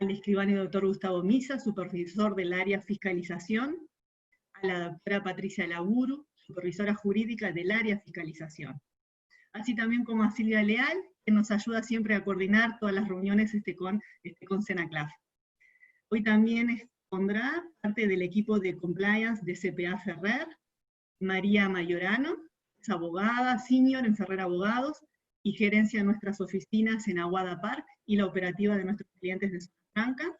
al escribano y doctor Gustavo Misa, supervisor del área fiscalización, a la doctora Patricia Laburu, supervisora jurídica del área fiscalización. Así también como a Silvia Leal, que nos ayuda siempre a coordinar todas las reuniones con Senaclaf. Hoy también expondrá parte del equipo de compliance de CPA Ferrer, María Mayorano, es abogada senior en Ferrer Abogados, y gerencia nuestras oficinas en Aguada Park y la operativa de nuestros clientes de Zona Franca.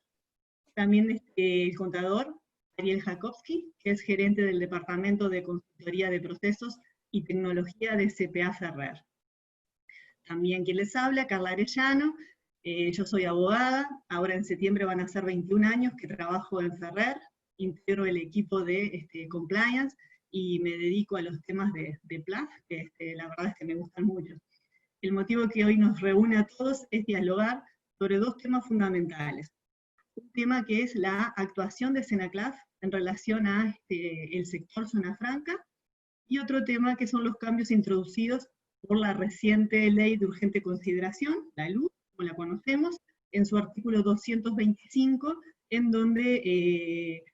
También el contador, Ariel Jakowski, que es gerente del Departamento de Consultoría de Procesos y Tecnología de CPA Ferrer. También quien les habla, Carla Arellano, yo soy abogada, ahora en septiembre van a ser 21 años que trabajo en Ferrer, integro el equipo de compliance y me dedico a los temas de PLAF, que la verdad es que me gustan mucho. El motivo que hoy nos reúne a todos es dialogar sobre dos temas fundamentales. Un tema que es la actuación de Senaclaf en relación a el sector Zona Franca, y otro tema que son los cambios introducidos por la reciente Ley de Urgente Consideración, la LUC, como la conocemos, en su artículo 225, en donde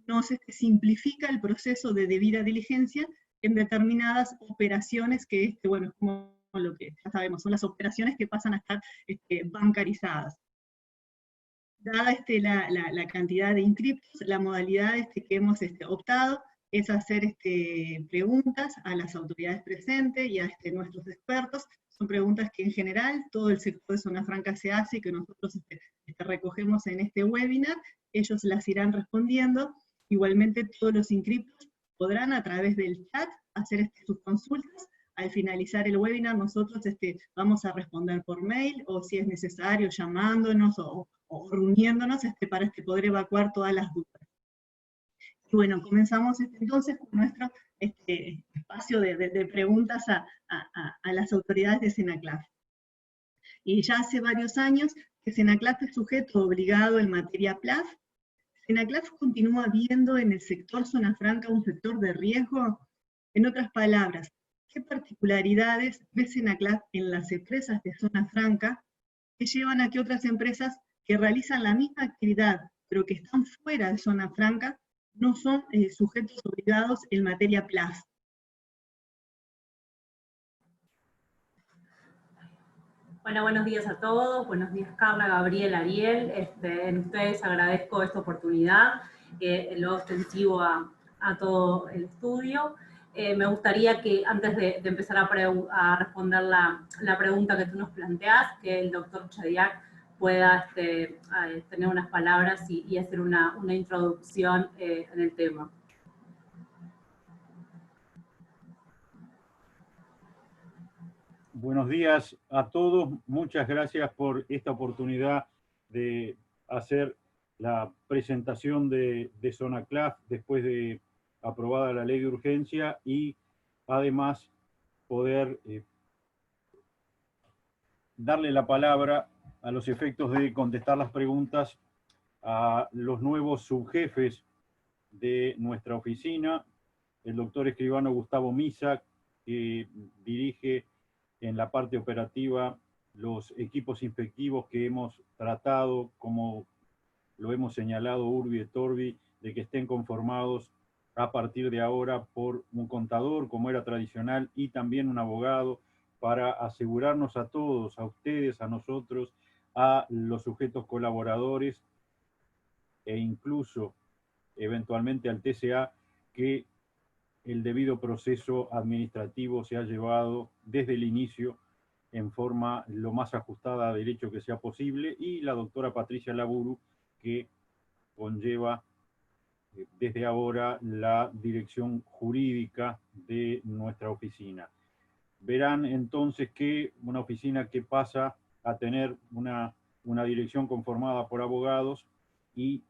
nos simplifica el proceso de debida diligencia en determinadas operaciones que, bueno, como lo que ya sabemos, son las operaciones que pasan a estar bancarizadas. Dada la cantidad de inscriptos, la modalidad que hemos optado es hacer preguntas a las autoridades presentes y a nuestros expertos. Son preguntas que en general todo el sector de Zona Franca se hace y que nosotros recogemos en este webinar. Ellos las irán respondiendo. Igualmente todos los inscriptos podrán a través del chat hacer sus consultas. Al finalizar el webinar nosotros vamos a responder por mail, o si es necesario llamándonos o reuniéndonos para poder evacuar todas las dudas. Y bueno, comenzamos entonces con nuestro espacio de preguntas a las autoridades de Senaclaf. Y ya hace varios años que Senaclaf es sujeto obligado en materia PLAF. ¿Senaclaf continúa viendo en el sector Zona Franca un sector de riesgo? En otras palabras, ¿qué particularidades ve Senaclaf en las empresas de Zona Franca que llevan a que otras empresas que realizan la misma actividad, pero que están fuera de Zona Franca, no son sujetos obligados en materia PLAF? Bueno, buenos días a todos. Buenos días, Carla, Gabriel, Ariel. En ustedes agradezco esta oportunidad, lo extensivo a todo el estudio. Me gustaría que antes de empezar a responder la pregunta que tú nos planteás, que el doctor Chadiak pueda tener unas palabras y hacer una introducción en el tema. Buenos días a todos. Muchas gracias por esta oportunidad de hacer la presentación de Sonaclaf después de aprobada la ley de urgencia y además poder darle la palabra a los efectos de contestar las preguntas a los nuevos subjefes de nuestra oficina, el doctor escribano Gustavo Misa, que dirige en la parte operativa los equipos inspectivos que hemos tratado, como lo hemos señalado Urbi et Orbi, de que estén conformados a partir de ahora por un contador, como era tradicional, y también un abogado, para asegurarnos a todos, a ustedes, a nosotros, a los sujetos colaboradores e incluso eventualmente al TCA, que el debido proceso administrativo se ha llevado desde el inicio en forma lo más ajustada a derecho que sea posible, y la doctora Patricia Laburu, que conlleva desde ahora la dirección jurídica de nuestra oficina. Verán entonces que una oficina que pasa a tener una dirección conformada por abogados, y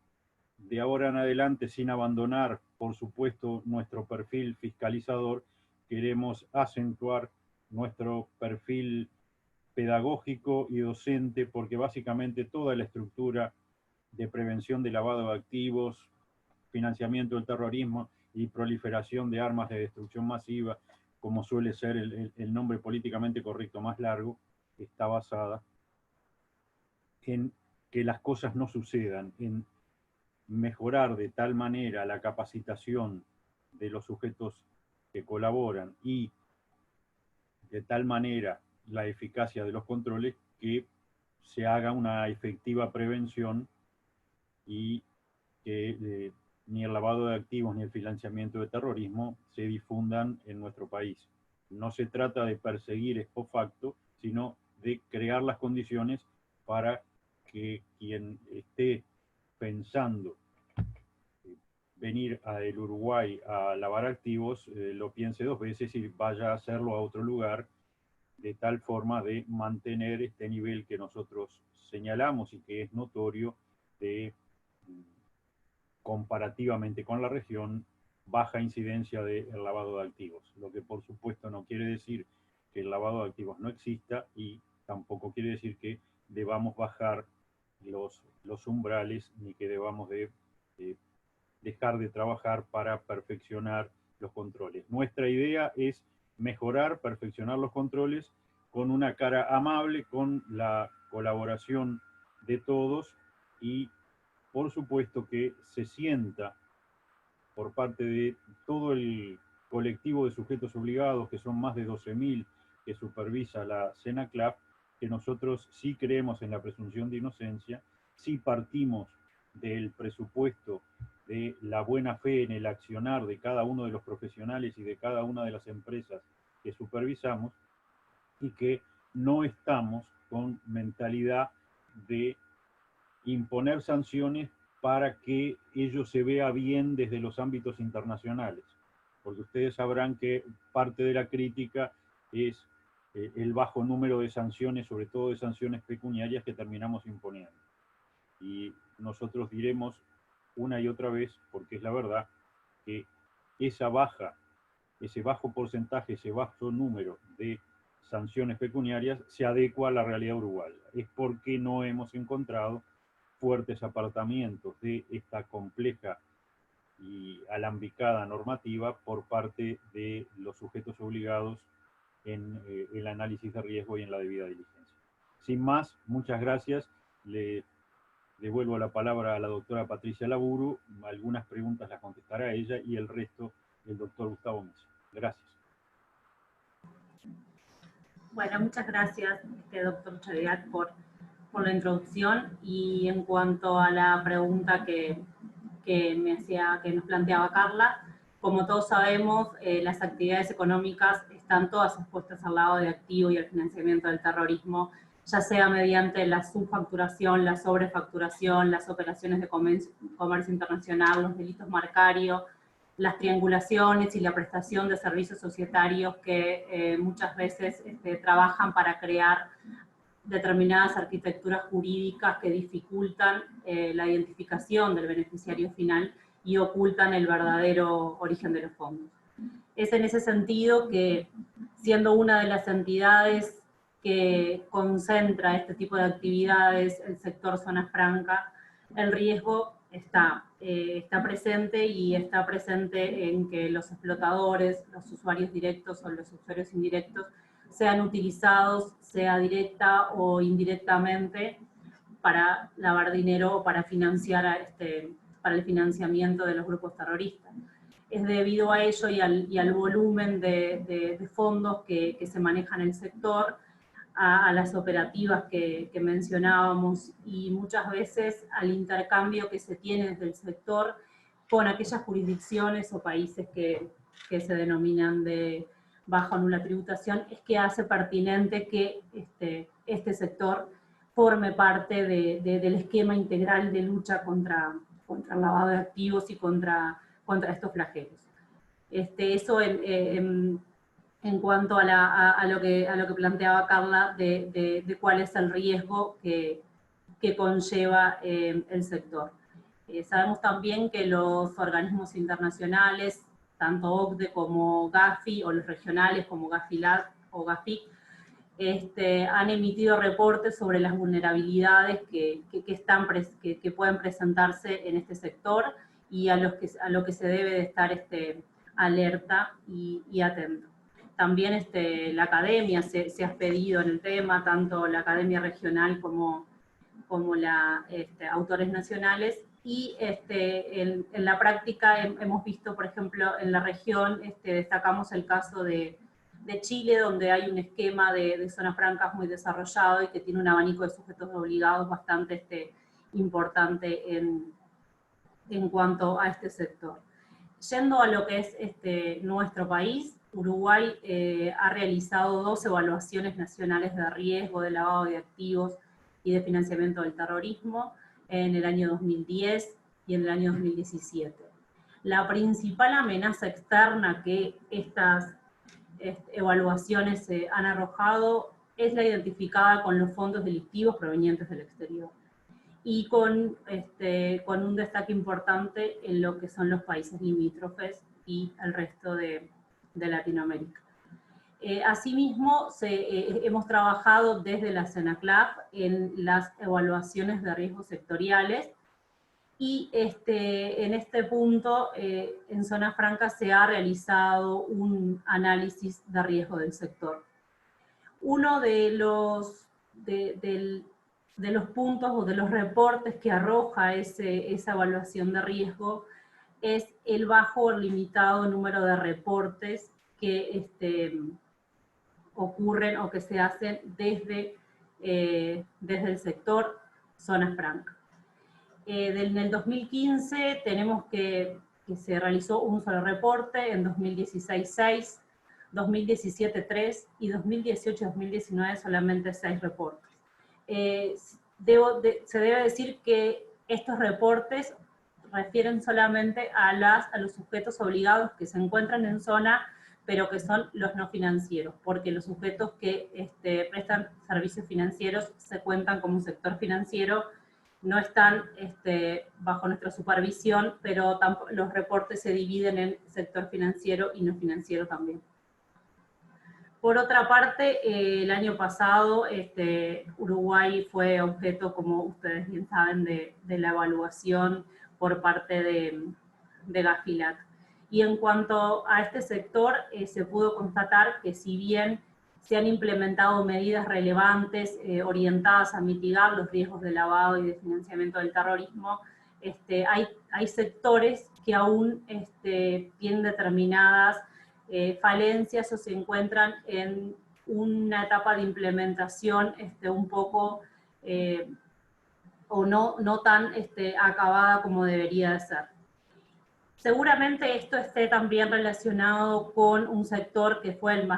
de ahora en adelante, sin abandonar, por supuesto, nuestro perfil fiscalizador, queremos acentuar nuestro perfil pedagógico y docente, porque básicamente toda la estructura de prevención de lavado de activos, financiamiento del terrorismo y proliferación de armas de destrucción masiva, como suele ser el nombre políticamente correcto más largo, está basada en que las cosas no sucedan, en mejorar de tal manera la capacitación de los sujetos que colaboran y de tal manera la eficacia de los controles que se haga una efectiva prevención y que ni el lavado de activos ni el financiamiento de terrorismo se difundan en nuestro país. No se trata de perseguir ex post facto, sino de crear las condiciones para que quien esté pensando venir al Uruguay a lavar activos lo piense dos veces y vaya a hacerlo a otro lugar, de tal forma de mantener este nivel que nosotros señalamos y que es notorio de, comparativamente con la región, baja incidencia del lavado de activos. Lo que por supuesto no quiere decir que el lavado de activos no exista y tampoco quiere decir que debamos bajar los umbrales ni que debamos de dejar de trabajar para perfeccionar los controles. Nuestra idea es mejorar, perfeccionar los controles con una cara amable, con la colaboración de todos y por supuesto que se sienta por parte de todo el colectivo de sujetos obligados, que son más de 12.000 que supervisa la CENACLAF, que nosotros sí creemos en la presunción de inocencia, sí partimos del presupuesto de la buena fe en el accionar de cada uno de los profesionales y de cada una de las empresas que supervisamos, y que no estamos con mentalidad de imponer sanciones para que ello se vea bien desde los ámbitos internacionales, porque ustedes sabrán que parte de la crítica es el bajo número de sanciones, sobre todo de sanciones pecuniarias que terminamos imponiendo. Y nosotros diremos una y otra vez, porque es la verdad, que ese bajo porcentaje, ese bajo número de sanciones pecuniarias se adecua a la realidad uruguaya. Es porque no hemos encontrado fuertes apartamientos de esta compleja y alambicada normativa por parte de los sujetos obligados en el análisis de riesgo y en la debida diligencia. Sin más, muchas gracias. Le devuelvo la palabra a la doctora Patricia Laburu. Algunas preguntas las contestará ella y el resto el doctor Gustavo Mesa. Gracias. Bueno, muchas gracias, doctor Chediak, por la introducción. Y en cuanto a la pregunta que nos planteaba Carla, como todos sabemos, las actividades económicas están todas expuestas al lavado de activos y al financiamiento del terrorismo, ya sea mediante la subfacturación, la sobrefacturación, las operaciones de comercio internacional, los delitos marcarios, las triangulaciones y la prestación de servicios societarios que muchas veces trabajan para crear determinadas arquitecturas jurídicas que dificultan la identificación del beneficiario final y ocultan el verdadero origen de los fondos. Es en ese sentido que, siendo una de las entidades que concentra este tipo de actividades, el sector zona franca, el riesgo está presente, y está presente en que los explotadores, los usuarios directos o los usuarios indirectos, sean utilizados, sea directa o indirectamente, para lavar dinero o para financiar para el financiamiento de los grupos terroristas. Es debido a ello y al volumen de fondos que se manejan en el sector, a las operativas que mencionábamos, y muchas veces al intercambio que se tiene desde el sector con aquellas jurisdicciones o países que se denominan de baja o nula tributación, es que hace pertinente que este sector forme parte del esquema integral de lucha contra el lavado de activos y contra estos flagelos. Eso en cuanto a lo que planteaba Carla de cuál es el riesgo que conlleva el sector. Sabemos también que los organismos internacionales, tanto OCDE como Gafi, o los regionales como Gafilat o Gafic, han emitido reportes sobre las vulnerabilidades que pueden presentarse en este sector, y a lo que se debe de estar alerta y atento. También la academia se ha expedido en el tema, tanto la academia regional como como autores nacionales, y en la práctica hemos visto, por ejemplo, en la región, destacamos el caso de Chile, donde hay un esquema de zonas francas muy desarrollado y que tiene un abanico de sujetos obligados bastante importante en cuanto a este sector. Yendo a lo que es nuestro país, Uruguay ha realizado 2 evaluaciones nacionales de riesgo de lavado de activos y de financiamiento del terrorismo en el año 2010 y en el año 2017. La principal amenaza externa que estas evaluaciones han arrojado es la identificada con los fondos delictivos provenientes del exterior, y con un destaque importante en lo que son los países limítrofes y el resto de Latinoamérica. Asimismo, hemos trabajado desde la CENACLAP en las evaluaciones de riesgos sectoriales, y en este punto, en Zona Franca se ha realizado un análisis de riesgo del sector. Uno de los puntos o de los reportes que arroja esa evaluación de riesgo es el bajo o limitado número de reportes que ocurren o que se hacen desde el sector Zona Franca. En el 2015 tenemos que se realizó un solo reporte, en 2016 6, 2017 3 y 2018-2019 solamente 6 reportes. Se debe decir que estos reportes refieren solamente a los sujetos obligados que se encuentran en zona, pero que son los no financieros, porque los sujetos que prestan servicios financieros se cuentan como un sector financiero, no están bajo nuestra supervisión, pero los reportes se dividen en sector financiero y no financiero también. Por otra parte, el año pasado Uruguay fue objeto, como ustedes bien saben, de la evaluación por parte de Gafilat. Y en cuanto a este sector, se pudo constatar que si bien se han implementado medidas relevantes orientadas a mitigar los riesgos de lavado y de financiamiento del terrorismo, hay sectores que aún tienen determinadas falencias o se encuentran en una etapa de implementación un poco o no tan acabada como debería de ser. Seguramente esto esté también relacionado con un sector que fue el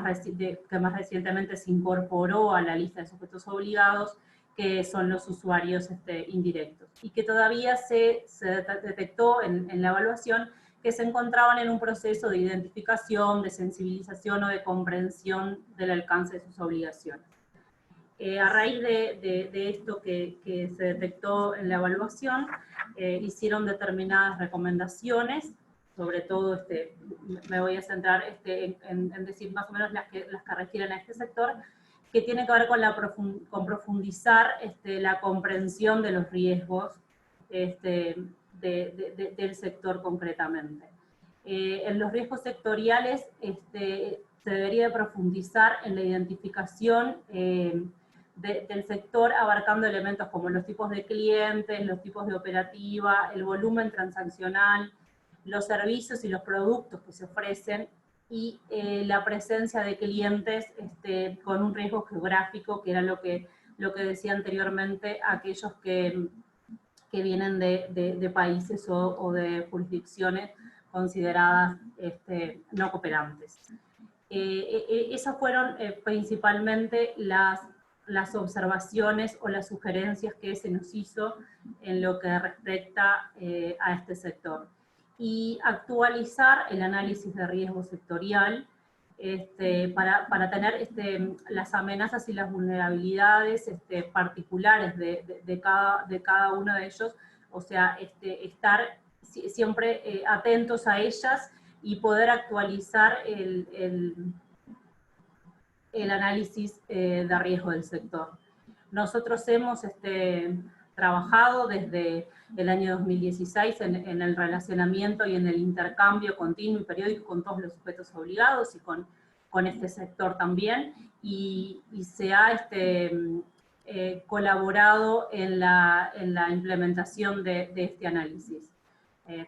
que más recientemente se incorporó a la lista de sujetos obligados, que son los usuarios indirectos, y que todavía se detectó en la evaluación que se encontraban en un proceso de identificación, de sensibilización o de comprensión del alcance de sus obligaciones. A raíz de esto que se detectó en la evaluación, hicieron determinadas recomendaciones, sobre todo me voy a centrar en decir más o menos las que refieren a este sector, que tiene que ver con profundizar la comprensión de los riesgos del sector concretamente. En los riesgos sectoriales se debería profundizar en la identificación del sector, abarcando elementos como los tipos de clientes, los tipos de operativa, el volumen transaccional, los servicios y los productos que se ofrecen, y la presencia de clientes con un riesgo geográfico, que era lo que decía anteriormente, aquellos que vienen de países o de jurisdicciones consideradas no cooperantes. Esas fueron principalmente las observaciones o las sugerencias que se nos hizo en lo que respecta a este sector. Y actualizar el análisis de riesgo sectorial para tener las amenazas y las vulnerabilidades particulares de cada uno de ellos, o sea, estar siempre atentos a ellas y poder actualizar el análisis de riesgo del sector. Nosotros hemos trabajado desde el año 2016 en el relacionamiento y en el intercambio continuo y periódico con todos los sujetos obligados y con este sector también, y se ha colaborado en la implementación de este análisis.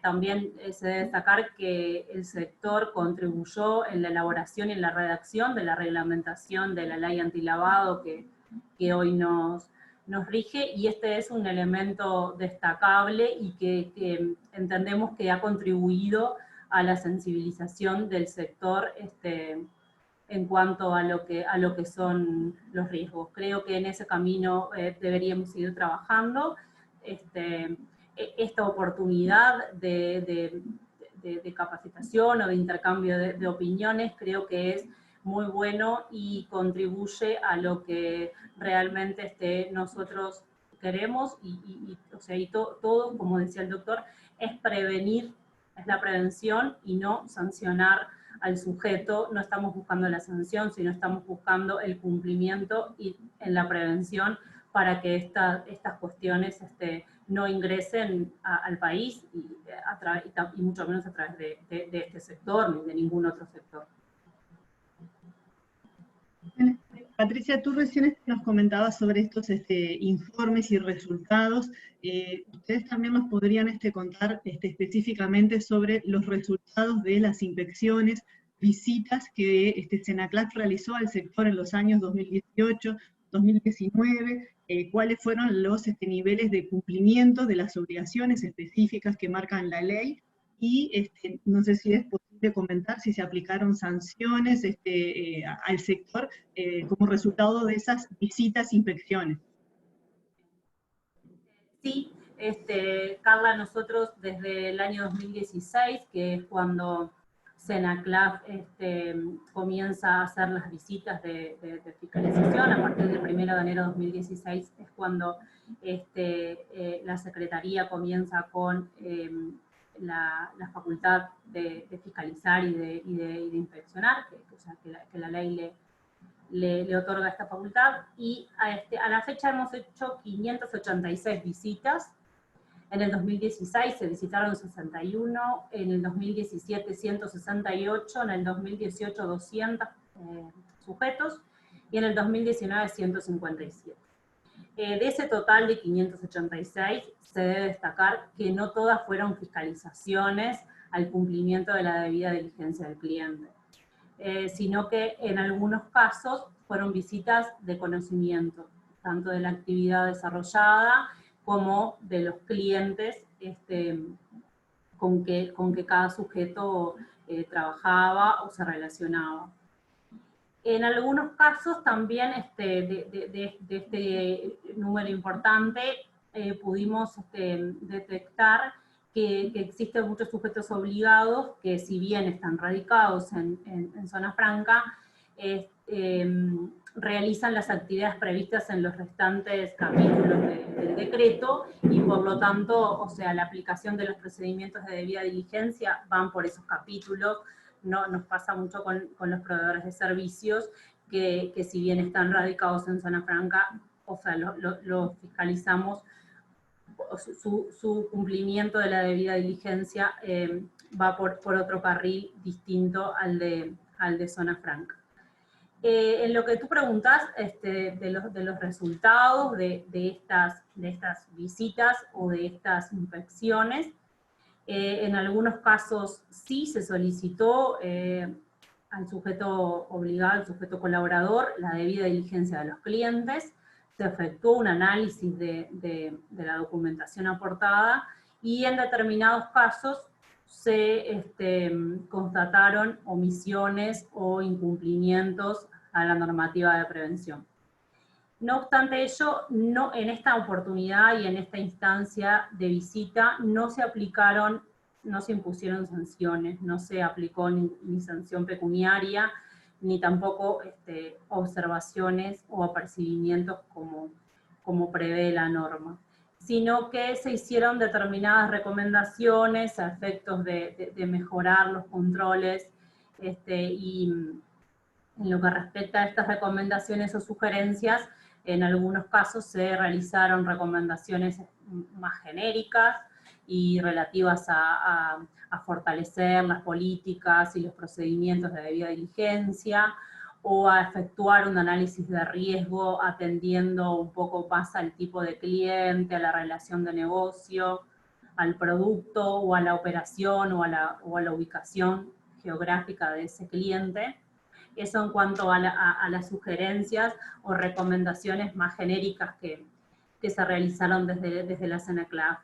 También se debe destacar que el sector contribuyó en la elaboración y en la redacción de la reglamentación de la ley antilavado que hoy nos rige, y este es un elemento destacable y que entendemos que ha contribuido a la sensibilización del sector en cuanto a lo que son los riesgos. Creo que en ese camino deberíamos seguir trabajando. Esta oportunidad de capacitación o de intercambio de opiniones creo que es muy bueno y contribuye a lo que realmente nosotros queremos, todo, como decía el doctor, es prevenir, es la prevención y no sancionar al sujeto. No estamos buscando la sanción, sino estamos buscando el cumplimiento y en la prevención para que estas cuestiones no ingresen al país y mucho menos a través de este sector ni de ningún otro sector. Patricia, tú recién nos comentabas sobre estos informes y resultados. Ustedes también nos podrían contar específicamente sobre los resultados de las inspecciones, visitas que SENACLAC realizó al sector en los años 2018, 2019, cuáles fueron los niveles de cumplimiento de las obligaciones específicas que marcan la ley, y no sé si es posible comentar si se aplicaron sanciones al sector como resultado de esas visitas e inspecciones. Sí, Carla, nosotros desde el año 2016, que es cuando SENACLAC comienza a hacer las visitas de fiscalización, a partir del 1 de enero de 2016 es cuando la Secretaría comienza con la facultad de fiscalizar y de inspeccionar, que la ley le otorga esta facultad, y a la fecha hemos hecho 586 visitas. En el 2016 se visitaron 61, en el 2017 168, en el 2018 200 sujetos, y en el 2019 157. De ese total de 586, se debe destacar que no todas fueron fiscalizaciones al cumplimiento de la debida diligencia del cliente, sino que en algunos casos fueron visitas de conocimiento, tanto de la actividad desarrollada como de los clientes con que cada sujeto trabajaba o se relacionaba. En algunos casos también de este número importante pudimos detectar que existen muchos sujetos obligados que, si bien están radicados en zona franca, realizan las actividades previstas en los restantes capítulos del decreto, y por lo tanto, la aplicación de los procedimientos de debida diligencia van por esos capítulos. No, nos pasa mucho con los proveedores de servicios, que si bien están radicados en zona franca, lo fiscalizamos, su cumplimiento de la debida diligencia va por otro carril distinto al de zona franca. En lo que tú preguntas de los resultados de estas visitas o de estas inspecciones, en algunos casos sí se solicitó al sujeto obligado, al sujeto colaborador, la debida diligencia de los clientes, se efectuó un análisis de la documentación aportada, y en determinados casos se constataron omisiones o incumplimientos a la normativa de prevención. No obstante ello, en esta oportunidad y en esta instancia de visita no se impusieron sanciones, no se aplicó ni sanción pecuniaria, ni tampoco observaciones o apercibimientos como prevé la norma, sino que se hicieron determinadas recomendaciones a efectos de mejorar los controles, y en lo que respecta a estas recomendaciones o sugerencias, en algunos casos se realizaron recomendaciones más genéricas y relativas a fortalecer las políticas y los procedimientos de debida diligencia, o a efectuar un análisis de riesgo atendiendo un poco más al tipo de cliente, a la relación de negocio, al producto o a la operación o a la ubicación geográfica de ese cliente. Eso en cuanto a las sugerencias o recomendaciones más genéricas que se realizaron desde la CENACLAF.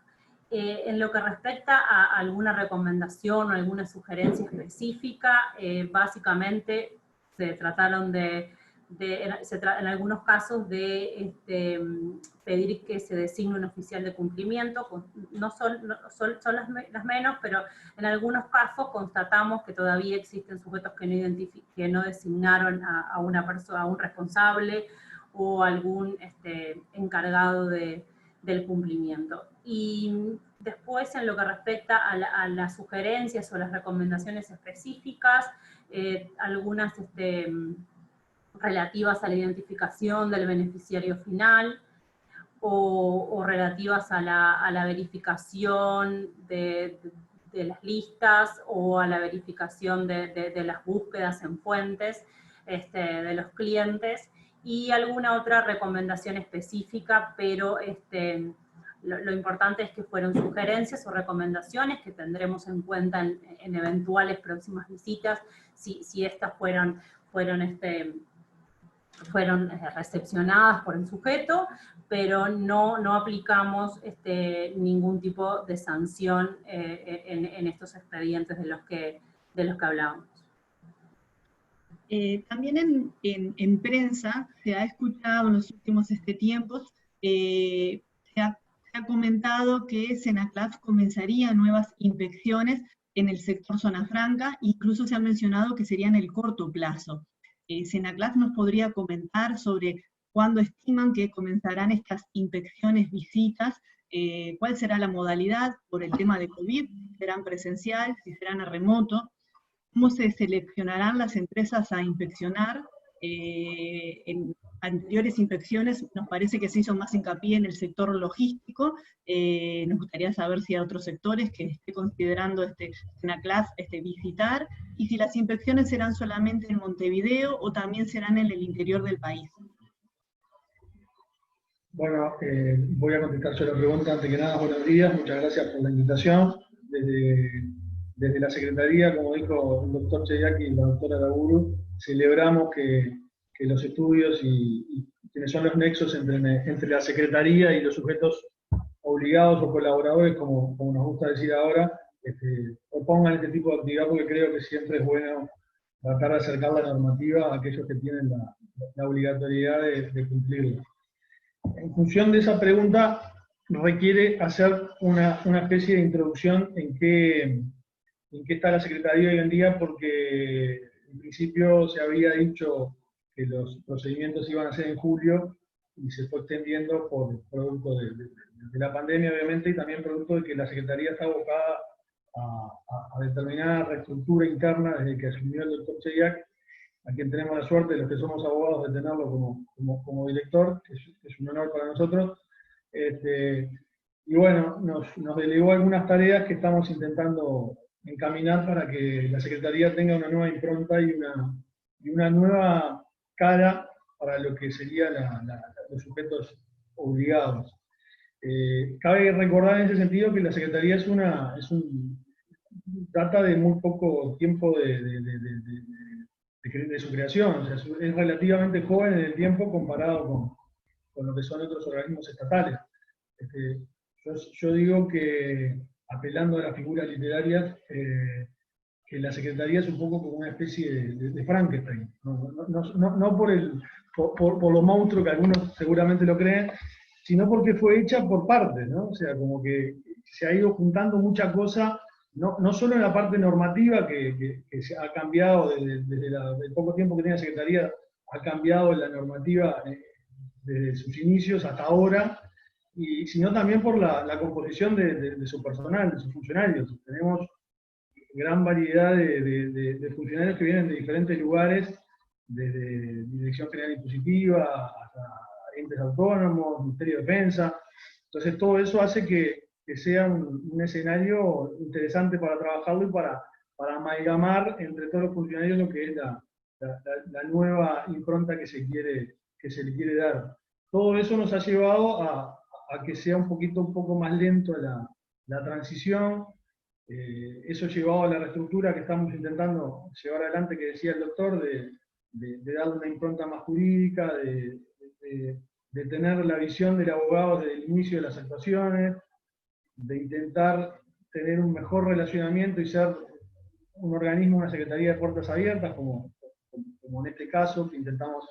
En lo que respecta a alguna recomendación o alguna sugerencia específica, básicamente se trataron en algunos casos de pedir que se designe un oficial de cumplimiento, no son las menos, pero en algunos casos constatamos que todavía existen sujetos que no designaron a una persona, a un responsable o algún encargado del cumplimiento. Y después, en lo que respecta a las sugerencias o las recomendaciones específicas, algunas relativas a la identificación del beneficiario final, o relativas a la verificación de las listas, o a la verificación de las búsquedas en fuentes de los clientes, y alguna otra recomendación específica, pero lo importante es que fueron sugerencias o recomendaciones que tendremos en cuenta en eventuales próximas visitas, si estas fueron recepcionadas por el sujeto, pero no aplicamos ningún tipo de sanción en estos expedientes de los que hablábamos. También en prensa se ha escuchado en los últimos tiempos, se ha comentado que CENACLAF comenzaría nuevas inspecciones en el sector Zona Franca, incluso se ha mencionado que sería en el corto plazo. CENACLAF nos podría comentar sobre cuándo estiman que comenzarán estas inspecciones, visitas, cuál será la modalidad por el tema de COVID, si serán presencial, si serán a remoto, cómo se seleccionarán las empresas a inspeccionar. En anteriores inspecciones nos parece que se hizo más hincapié en el sector logístico. Nos gustaría saber si hay otros sectores que esté considerando CENACLAF visitar, y si las inspecciones serán solamente en Montevideo o también serán en el interior del país. Bueno, voy a contestar yo la pregunta. Antes que nada, buenos días, muchas gracias por la invitación. Desde la Secretaría, como dijo el doctor Cheyaki y la doctora Laburu, celebramos que los estudios y quienes son los nexos entre la Secretaría y los sujetos obligados o colaboradores, como nos gusta decir ahora, propongan este tipo de actividad, porque creo que siempre es bueno tratar de acercar la normativa a aquellos que tienen la obligatoriedad de cumplirla. En función de esa pregunta, requiere hacer una especie de introducción en qué está la Secretaría hoy en día, porque en principio se había dicho que los procedimientos iban a ser en julio y se fue extendiendo por producto de la pandemia, obviamente, y también producto de que la Secretaría está abocada a determinada reestructura interna desde que asumió el doctor Cheyaki, a quien tenemos la suerte, los que somos abogados, de tenerlo como director, que es un honor para nosotros. Y bueno, nos delegó algunas tareas que estamos intentando encaminar para que la Secretaría tenga una nueva impronta y una nueva cara para lo que serían los sujetos obligados. Cabe recordar en ese sentido que la Secretaría data de muy poco tiempo de su creación, o sea, es relativamente joven en el tiempo comparado con lo que son otros organismos estatales. Yo digo que, apelando a las figuras literarias, que la Secretaría es un poco como una especie de Frankenstein, no por lo monstruo que algunos seguramente lo creen, sino porque fue hecha por partes, ¿no? O sea, como que se ha ido juntando mucha cosa, no solo en la parte normativa, que se ha cambiado desde el poco tiempo que tiene la Secretaría, ha cambiado la normativa desde sus inicios hasta ahora, sino también por la composición de su personal, de sus funcionarios. Tenemos gran variedad de funcionarios que vienen de diferentes lugares, desde Dirección General Impositiva hasta entes autónomos, Ministerio de Defensa. Entonces todo eso hace que sea un escenario interesante para trabajarlo y para amalgamar entre todos los funcionarios lo que es la nueva impronta que se le quiere dar. Todo eso nos ha llevado a que sea un poco más lento la transición. Eso llevado a la reestructura que estamos intentando llevar adelante, que decía el doctor, de darle una impronta más jurídica, de tener la visión del abogado desde el inicio de las actuaciones, de intentar tener un mejor relacionamiento y ser un organismo, una secretaría de puertas abiertas, como en este caso, que intentamos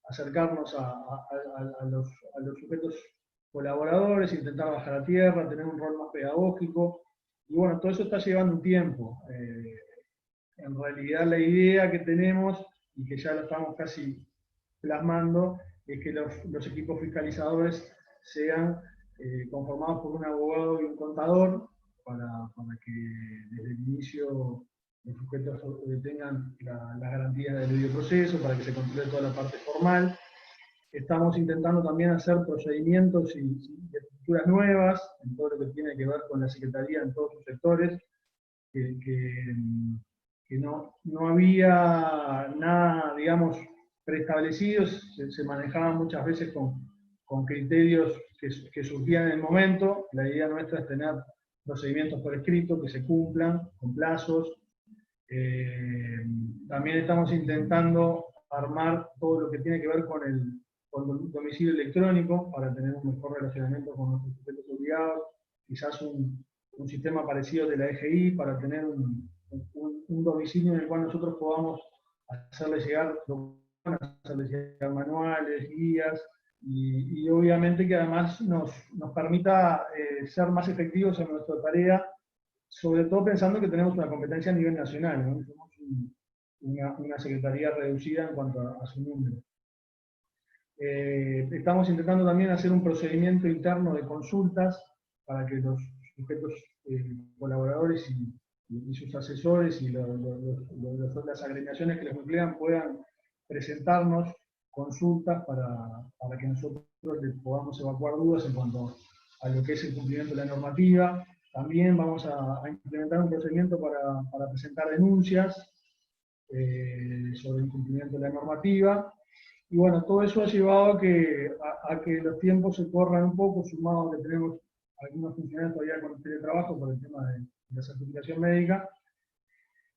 acercarnos a los sujetos colaboradores, intentar bajar a tierra, tener un rol más pedagógico. Y bueno, todo eso está llevando un tiempo. En realidad la idea que tenemos, y que ya lo estamos casi plasmando, es que los equipos fiscalizadores sean conformados por un abogado y un contador, para que desde el inicio los sujetos tengan las garantías del debido proceso, para que se controle toda la parte formal. Estamos intentando también hacer procedimientos y estructuras nuevas en todo lo que tiene que ver con la Secretaría en todos sus sectores, que no había nada, digamos, preestablecidos, se manejaban muchas veces con criterios que surgían en el momento. La idea nuestra es tener procedimientos por escrito que se cumplan, con plazos. También estamos intentando armar todo lo que tiene que ver con el domicilio electrónico, para tener un mejor relacionamiento con nuestros sujetos obligados, quizás un sistema parecido de la EGI, para tener un domicilio en el cual nosotros podamos hacerle llegar manuales, guías, y obviamente que además nos permita ser más efectivos en nuestra tarea, sobre todo pensando que tenemos una competencia a nivel nacional, ¿no? Somos una secretaría reducida en cuanto a su número. Estamos intentando también hacer un procedimiento interno de consultas para que los sujetos colaboradores y sus asesores y las agremiaciones que les emplean puedan presentarnos consultas para que nosotros les podamos evacuar dudas en cuanto a lo que es el cumplimiento de la normativa. También vamos a implementar un procedimiento para presentar denuncias sobre el cumplimiento de la normativa. Y bueno, todo eso ha llevado a que los tiempos se corran un poco, sumado a que tenemos algunos funcionarios todavía con el teletrabajo por el tema de la certificación médica.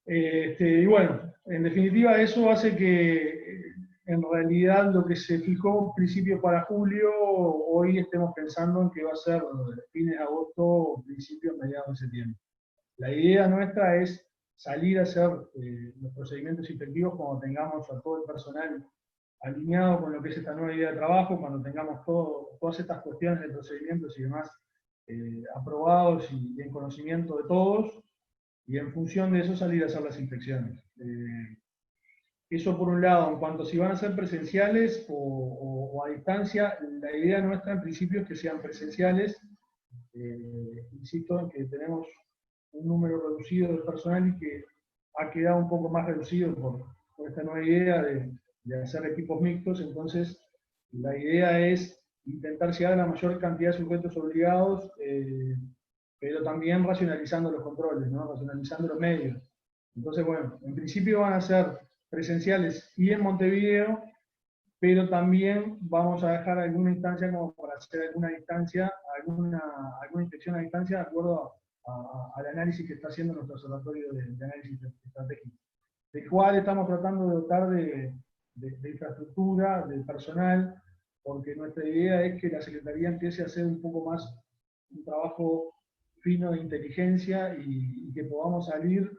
Y bueno, en definitiva eso hace que en realidad lo que se fijó principio para julio, hoy estemos pensando en que va a ser fines de agosto o principios mediados de septiembre. La idea nuestra es salir a hacer los procedimientos efectivos cuando tengamos a todo el personal alineado con lo que es esta nueva idea de trabajo, cuando tengamos todas estas cuestiones de procedimientos y demás aprobados y en conocimiento de todos, y en función de eso salir a hacer las inspecciones. Eso por un lado. En cuanto a si van a ser presenciales o a distancia, la idea nuestra en principio es que sean presenciales. Insisto en que tenemos un número reducido de personal y que ha quedado un poco más reducido por esta nueva idea de hacer equipos mixtos. Entonces la idea es intentar llegar a la mayor cantidad de sujetos obligados, pero también racionalizando los controles, ¿no? Racionalizando los medios. Entonces, bueno, en principio van a ser presenciales y en Montevideo, pero también vamos a dejar alguna instancia como para hacer alguna inspección a distancia de acuerdo al análisis que está haciendo nuestro observatorio de análisis estratégico, del cual estamos tratando de dotar de infraestructura, de personal, porque nuestra idea es que la Secretaría empiece a hacer un poco más un trabajo fino de inteligencia y que podamos salir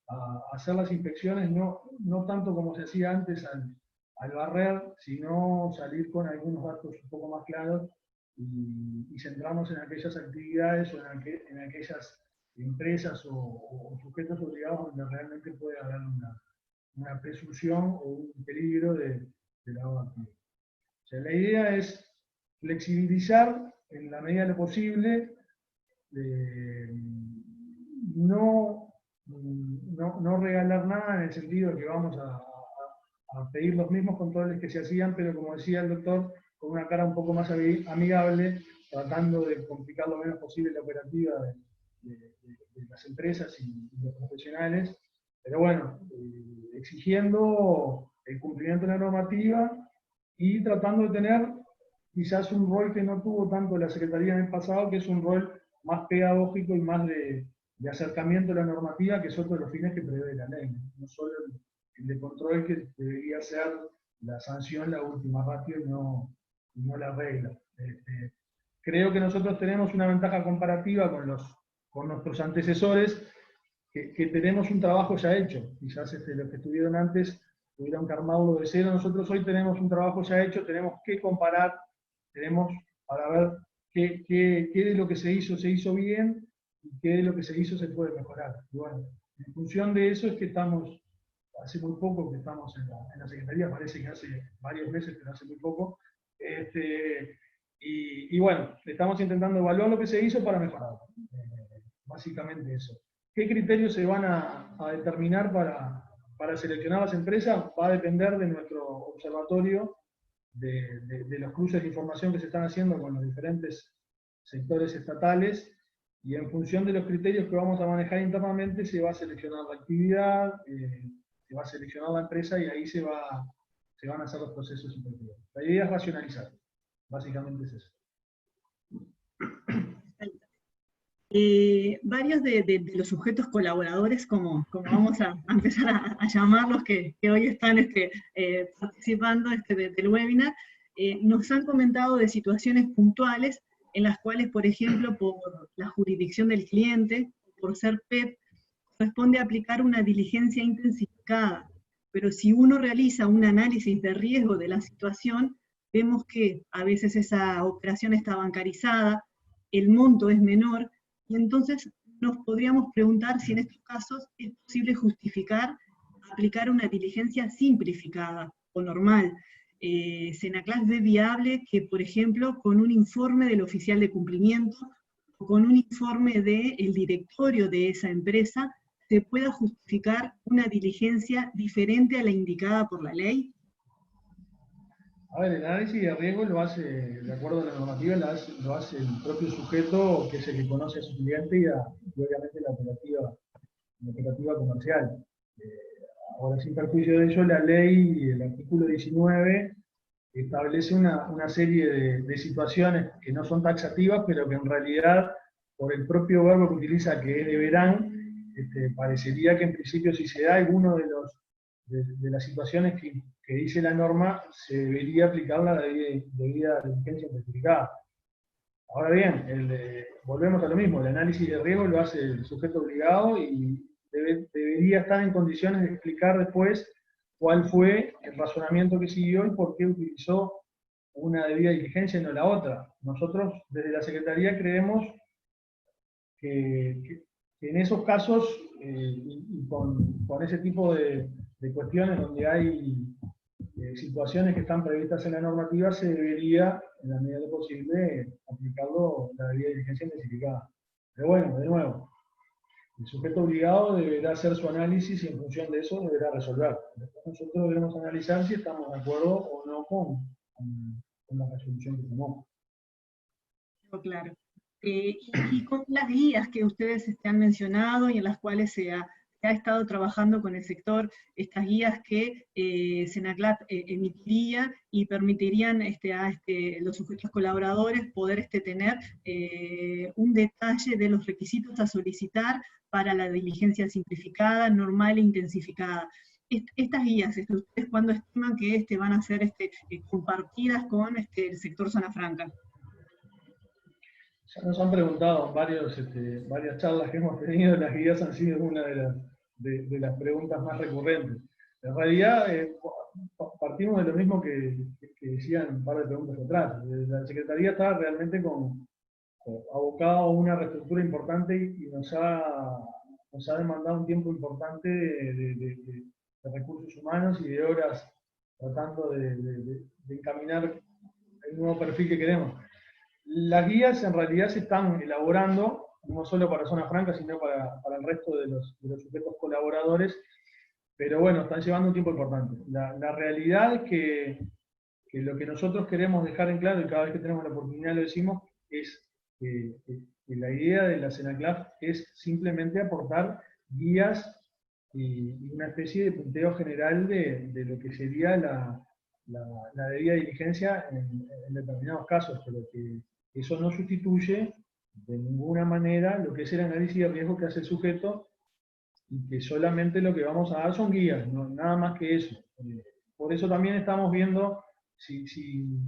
a hacer las inspecciones, no tanto como se hacía antes al barrer, sino salir con algunos datos un poco más claros y centrarnos en aquellas actividades o en aquellas empresas o sujetos obligados donde realmente puede haber una presunción o un peligro de lavado de activos. O sea, la idea es flexibilizar en la medida de lo posible, no regalar nada en el sentido de que vamos a pedir los mismos controles que se hacían, pero como decía el doctor, con una cara un poco más amigable, tratando de complicar lo menos posible la operativa de las empresas y los profesionales, Pero bueno, exigiendo el cumplimiento de la normativa y tratando de tener quizás un rol que no tuvo tanto la Secretaría en el pasado, que es un rol más pedagógico y más de acercamiento a la normativa, que es otro de los fines que prevé la ley, no solo el de control, que debería ser la sanción, la última ratio, y no la regla. Creo que nosotros tenemos una ventaja comparativa con nuestros antecesores, que tenemos un trabajo ya hecho. Quizás los que estuvieron antes tuvieron que armarlo de cero. Nosotros hoy tenemos un trabajo ya hecho, tenemos que comparar, tenemos para ver qué de lo que se hizo bien, y qué de lo que se hizo se puede mejorar. Y bueno, en función de eso es que estamos, hace muy poco que estamos en la Secretaría, parece que hace varios meses, pero hace muy poco, y bueno, estamos intentando evaluar lo que se hizo para mejorarlo. Básicamente eso. ¿Qué criterios se van a determinar para seleccionar las empresas? Va a depender de nuestro observatorio, de los cruces de información que se están haciendo con los diferentes sectores estatales, y en función de los criterios que vamos a manejar internamente se va a seleccionar la actividad, se va a seleccionar la empresa, y ahí se van a hacer los procesos intermedios. La idea es racionalizar, básicamente es eso. Varios de los sujetos colaboradores, como vamos a empezar a llamarlos, que hoy están participando del webinar, nos han comentado de situaciones puntuales en las cuales, por ejemplo, por la jurisdicción del cliente, por ser PEP, corresponde aplicar una diligencia intensificada. Pero si uno realiza un análisis de riesgo de la situación, vemos que a veces esa operación está bancarizada, el monto es menor, y entonces nos podríamos preguntar si en estos casos es posible justificar aplicar una diligencia simplificada o normal. Senaclass ve viable que, por ejemplo, con un informe del oficial de cumplimiento o con un informe del directorio de esa empresa se pueda justificar una diligencia diferente a la indicada por la ley. A ver, el análisis de riesgo lo hace, de acuerdo a la normativa, lo hace el propio sujeto, que es el que conoce a su cliente, y obviamente la operativa comercial. Ahora, sin perjuicio de ello, la ley, el artículo 19, establece una serie de situaciones que no son taxativas, pero que en realidad, por el propio verbo que utiliza, que es deberán, parecería que en principio, si se da alguno de las situaciones que dice la norma, se debería aplicar la debida diligencia identificada. Ahora bien, volvemos a lo mismo, el análisis de riesgo lo hace el sujeto obligado, y debería estar en condiciones de explicar después cuál fue el razonamiento que siguió y por qué utilizó una debida diligencia y no la otra. Nosotros, desde la Secretaría, creemos que en esos casos, y con ese tipo de cuestiones donde hay situaciones que están previstas en la normativa, se debería, en la medida de lo posible, aplicarlo la debida diligencia especificada. Pero bueno, de nuevo, el sujeto obligado deberá hacer su análisis, y en función de eso deberá resolver. Después nosotros debemos analizar si estamos de acuerdo o no con la resolución que tomó. Claro. Y con las guías que ustedes han mencionado y en las cuales se ha estado trabajando con el sector, estas guías que Senaclass emitiría y permitirían a los sujetos colaboradores poder tener un detalle de los requisitos a solicitar para la diligencia simplificada, normal e intensificada. Estas guías, ¿ustedes cuándo estiman que van a ser compartidas con el sector Zona Franca? Ya nos han preguntado varias charlas que hemos tenido, las guías han sido una de las preguntas más recurrentes. En realidad, partimos de lo mismo que decían un par de preguntas atrás. La Secretaría está realmente abocada a una reestructura importante, y nos ha demandado un tiempo importante de recursos humanos y de horas tratando de encaminar el nuevo perfil que queremos. Las guías en realidad se están elaborando, no solo para Zona Franca, sino para el resto de los sujetos colaboradores, pero bueno, están llevando un tiempo importante. La realidad es que lo que nosotros queremos dejar en claro, y cada vez que tenemos la oportunidad lo decimos, es que la idea de la Senaclass es simplemente aportar guías y una especie de punteo general de lo que sería la debida diligencia en determinados casos, pero que eso no sustituye de ninguna manera lo que es el análisis de riesgo que hace el sujeto, y que solamente lo que vamos a dar son guías, nada más que eso. Por eso también estamos viendo, si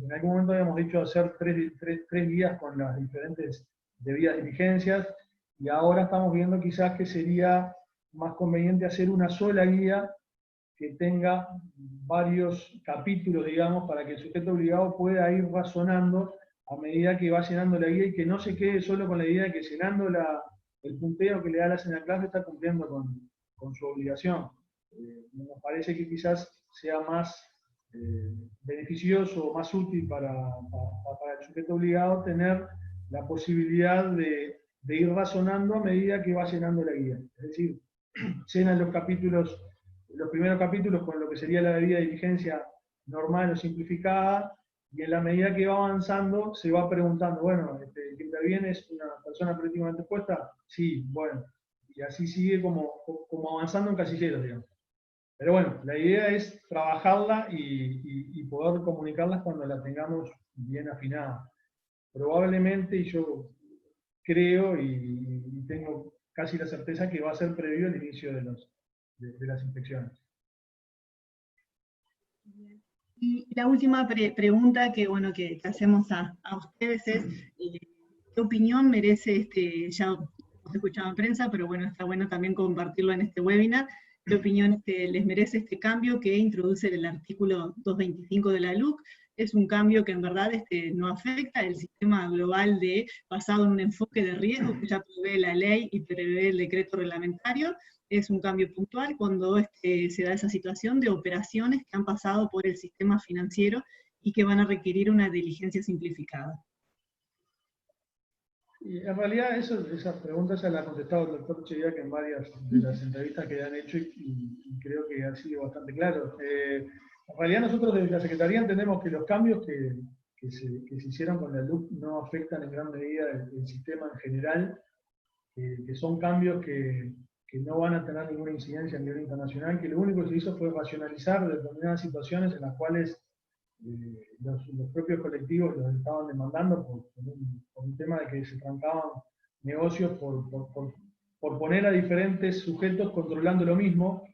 en algún momento habíamos dicho hacer tres guías con las diferentes debidas diligencias, y ahora estamos viendo quizás que sería más conveniente hacer una sola guía que tenga varios capítulos, digamos, para que el sujeto obligado pueda ir razonando a medida que va llenando la guía, y que no se quede solo con la idea de que llenando el punteo que le da la señal clave está cumpliendo con su obligación. Nos parece que quizás sea más beneficioso o más útil para el sujeto obligado tener la posibilidad de ir razonando a medida que va llenando la guía. Es decir, llenan los primeros capítulos con lo que sería la debida diligencia normal o simplificada, y en la medida que va avanzando se va preguntando, bueno, ¿el que interviene es una persona políticamente expuesta? Sí, bueno, y así sigue como avanzando en casilleros, digamos. Pero bueno, la idea es trabajarla y poder comunicarlas cuando la tengamos bien afinada. Probablemente, y yo creo y tengo casi la certeza que va a ser previo al inicio de las inspecciones. Y la última pregunta que, bueno, que hacemos a ustedes es, ¿qué opinión merece ya hemos escuchado en prensa, pero bueno, está bueno también compartirlo en este webinar? ¿Qué opinión les merece este cambio que introduce el artículo 225 de la LUC? Es un cambio que en verdad no afecta el sistema global basado en un enfoque de riesgo que ya prevé la ley y prevé el decreto reglamentario. Es un cambio puntual cuando se da esa situación de operaciones que han pasado por el sistema financiero y que van a requerir una diligencia simplificada. Y en realidad esas preguntas ya las ha contestado el doctor Cheviak en varias de las entrevistas que le han hecho, y creo que ha sido bastante claro. En realidad nosotros desde la Secretaría entendemos que los cambios que se hicieron con la LUC no afectan en gran medida el sistema en general, que son cambios que no van a tener ninguna incidencia a nivel internacional, que lo único que se hizo fue racionalizar determinadas situaciones en las cuales los propios colectivos los estaban demandando por un tema de que se trancaban negocios por poner a diferentes sujetos controlando lo mismo.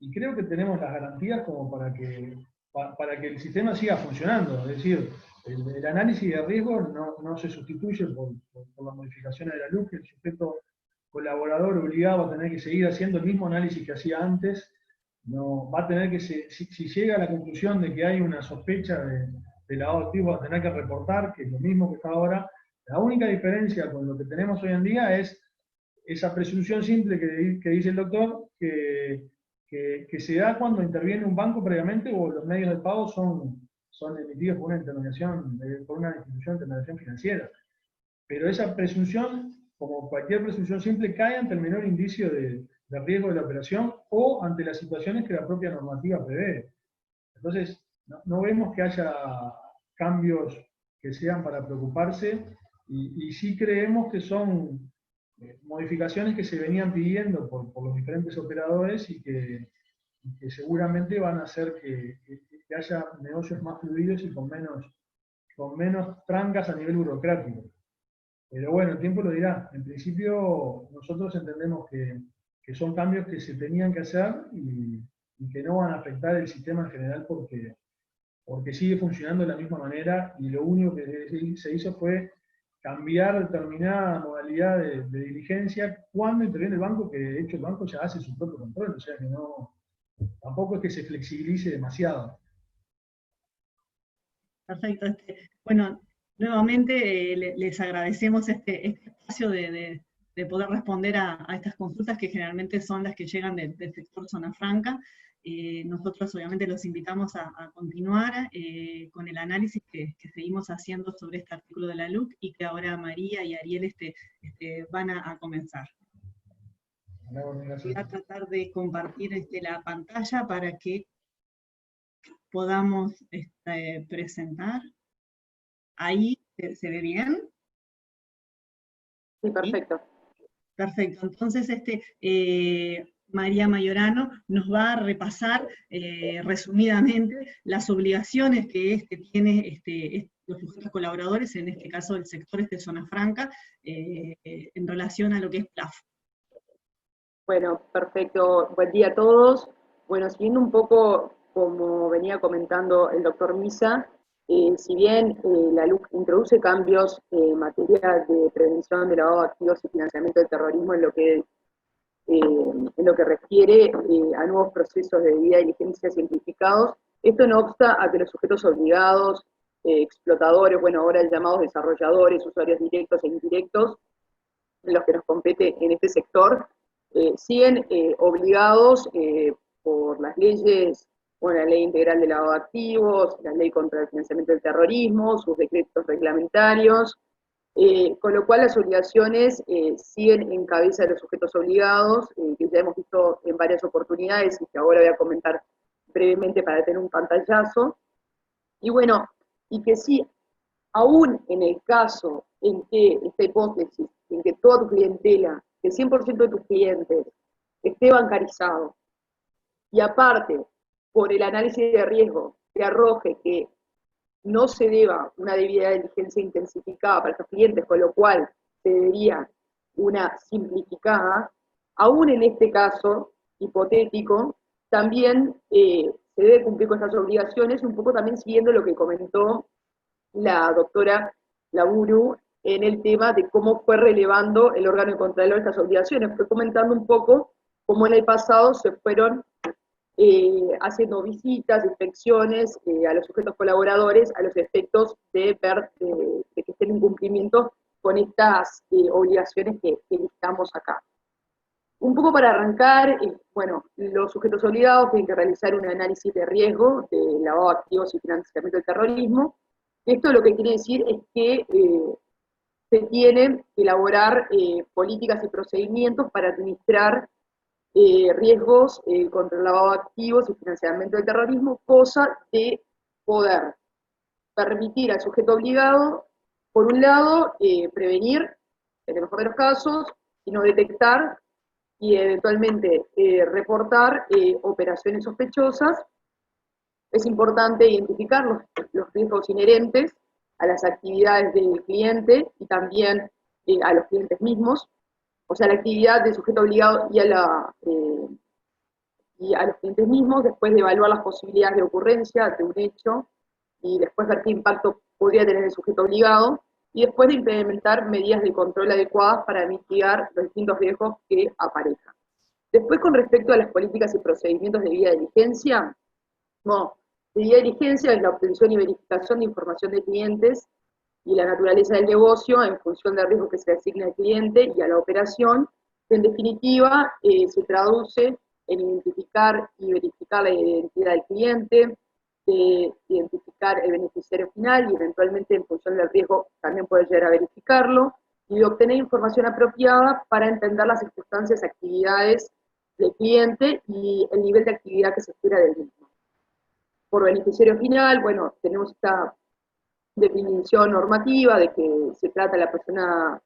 Y creo que tenemos las garantías como para que el sistema siga funcionando. Es decir, el análisis de riesgo no se sustituye por las modificaciones de la LUC. El sujeto colaborador obligado va a tener que seguir haciendo el mismo análisis que hacía antes. No, va a tener que, si llega a la conclusión de que hay una sospecha de lavado de activos, va a tener que reportar, que es lo mismo que está ahora. La única diferencia con lo que tenemos hoy en día es esa presunción simple que dice el doctor, que se da cuando interviene un banco previamente o los medios de pago son emitidos por una intermediación, por una institución de intermediación financiera. Pero esa presunción, como cualquier presunción simple, cae ante el menor indicio de riesgo de la operación o ante las situaciones que la propia normativa prevé. Entonces, no vemos que haya cambios que sean para preocuparse, y sí creemos que son modificaciones que se venían pidiendo por los diferentes operadores, y que seguramente van a hacer que haya negocios más fluidos y con menos trancas a nivel burocrático. Pero bueno, el tiempo lo dirá. En principio, nosotros entendemos que son cambios que se tenían que hacer y que no van a afectar el sistema en general porque sigue funcionando de la misma manera, y lo único que se hizo fue cambiar determinada modalidad de diligencia cuando interviene el banco, que de hecho el banco ya hace su propio control, o sea que tampoco es que se flexibilice demasiado. Perfecto. Bueno, nuevamente les agradecemos este espacio de poder responder a estas consultas, que generalmente son las que llegan del sector Zona Franca. Nosotros obviamente los invitamos a continuar con el análisis que seguimos haciendo sobre este artículo de la LUC, y que ahora María y Ariel van a comenzar. Voy a tratar de compartir la pantalla para que podamos presentar. Ahí se ve bien. Sí, perfecto. Perfecto, entonces María Mayorano nos va a repasar resumidamente las obligaciones que tiene los sujetos colaboradores, en este caso el sector Zona Franca, en relación a lo que es PLAF. Bueno, perfecto. Buen día a todos. Bueno, siguiendo un poco como venía comentando el doctor Misa, si bien la LUC introduce cambios en materia de prevención de lavado de activos y financiamiento del terrorismo en lo que refiere a nuevos procesos de debida diligencia simplificados, esto no obsta a que los sujetos obligados, explotadores, bueno, ahora llamados desarrolladores, usuarios directos e indirectos, los que nos compete en este sector, siguen obligados por las leyes, bueno, la Ley Integral de Lavado de Activos, la Ley contra el Financiamiento del Terrorismo, sus decretos reglamentarios, con lo cual las obligaciones siguen en cabeza de los sujetos obligados, que ya hemos visto en varias oportunidades y que ahora voy a comentar brevemente para tener un pantallazo. Y bueno, y que sí, aún en el caso en que esta hipótesis, en que toda tu clientela, que el 100% de tus clientes esté bancarizado, y aparte, por el análisis de riesgo, te arroje que no se deba una debida diligencia intensificada para estos clientes, con lo cual se debería una simplificada, aún en este caso hipotético, también se debe cumplir con estas obligaciones, un poco también siguiendo lo que comentó la doctora Laburu en el tema de cómo fue relevando el órgano de contralor estas obligaciones. Fue comentando un poco cómo en el pasado se fueron haciendo visitas, inspecciones a los sujetos colaboradores a los efectos de ver de que estén en cumplimiento con estas obligaciones que listamos acá. Un poco para arrancar, bueno, los sujetos obligados tienen que realizar un análisis de riesgo de lavado de activos y financiamiento del terrorismo. Esto lo que quiere decir es que se tienen que elaborar políticas y procedimientos para administrar riesgos contra el lavado de activos y financiamiento del terrorismo, cosa de poder permitir al sujeto obligado, por un lado, prevenir, en el mejor de los casos, sino detectar y eventualmente reportar operaciones sospechosas. Es importante identificar los riesgos inherentes a las actividades del cliente y también a los clientes mismos, o sea, la actividad del sujeto obligado y a los clientes mismos, después de evaluar las posibilidades de ocurrencia de un hecho, y después ver qué impacto podría tener el sujeto obligado, y después de implementar medidas de control adecuadas para mitigar los distintos riesgos que aparezcan. Después, con respecto a las políticas y procedimientos de debida diligencia, no, debida diligencia es la obtención y verificación de información de clientes y la naturaleza del negocio en función del riesgo que se asigna al cliente y a la operación, que en definitiva se traduce en identificar y verificar la identidad del cliente, identificar el beneficiario final y eventualmente en función del riesgo también poder llegar a verificarlo, y de obtener información apropiada para entender las circunstancias, actividades del cliente y el nivel de actividad que se espera del mismo. Por beneficiario final, bueno, tenemos esta definición normativa de que se trata de la persona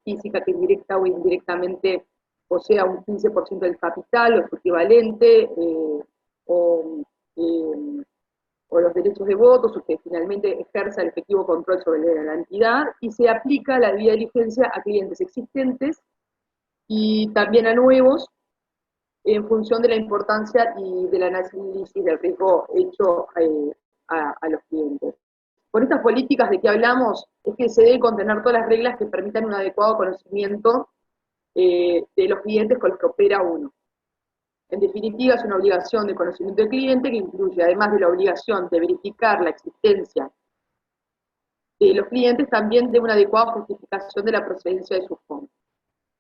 física que directa o indirectamente posea un 15% del capital o su equivalente, o los derechos de voto, o que finalmente ejerza el efectivo control sobre la entidad, y se aplica la debida diligencia a clientes existentes y también a nuevos, en función de la importancia y del análisis del riesgo hecho a los clientes. Con estas políticas de que hablamos, es que se deben contener todas las reglas que permitan un adecuado conocimiento de los clientes con los que opera uno. En definitiva, es una obligación de conocimiento del cliente que incluye, además de la obligación de verificar la existencia de los clientes, también de una adecuada justificación de la procedencia de sus fondos.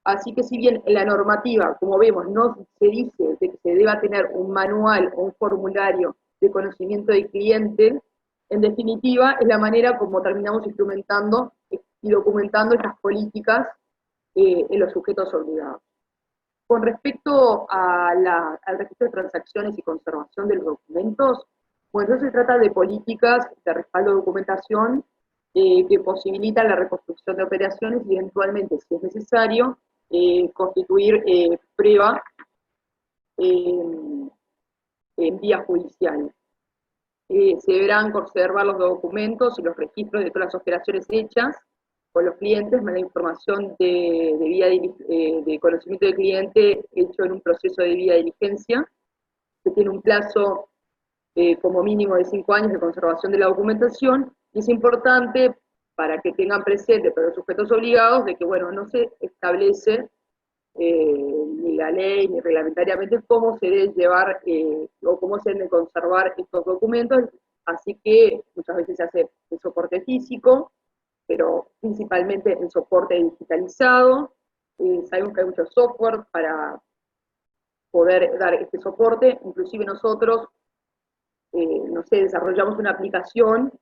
Así que si bien en la normativa, como vemos, no se dice de que se deba tener un manual o un formulario de conocimiento del cliente, en definitiva es la manera como terminamos instrumentando y documentando estas políticas en los sujetos obligados. Con respecto al registro de transacciones y conservación de los documentos, bueno, eso se trata de políticas de respaldo de documentación que posibilitan la reconstrucción de operaciones y eventualmente, si es necesario, constituir prueba en vía judicial. Se deberán conservar los documentos y los registros de todas las operaciones hechas con los clientes, más la información de conocimiento del cliente hecho en un proceso de debida diligencia. Se tiene un plazo como mínimo de 5 años de conservación de la documentación, y es importante para que tengan presente para los sujetos obligados de que, bueno, no se establece ni la ley ni reglamentariamente cómo se debe llevar o cómo se deben conservar estos documentos, así que muchas veces se hace en soporte físico, pero principalmente en soporte digitalizado. Sabemos que hay mucho software para poder dar este soporte, inclusive nosotros, no sé, desarrollamos una aplicación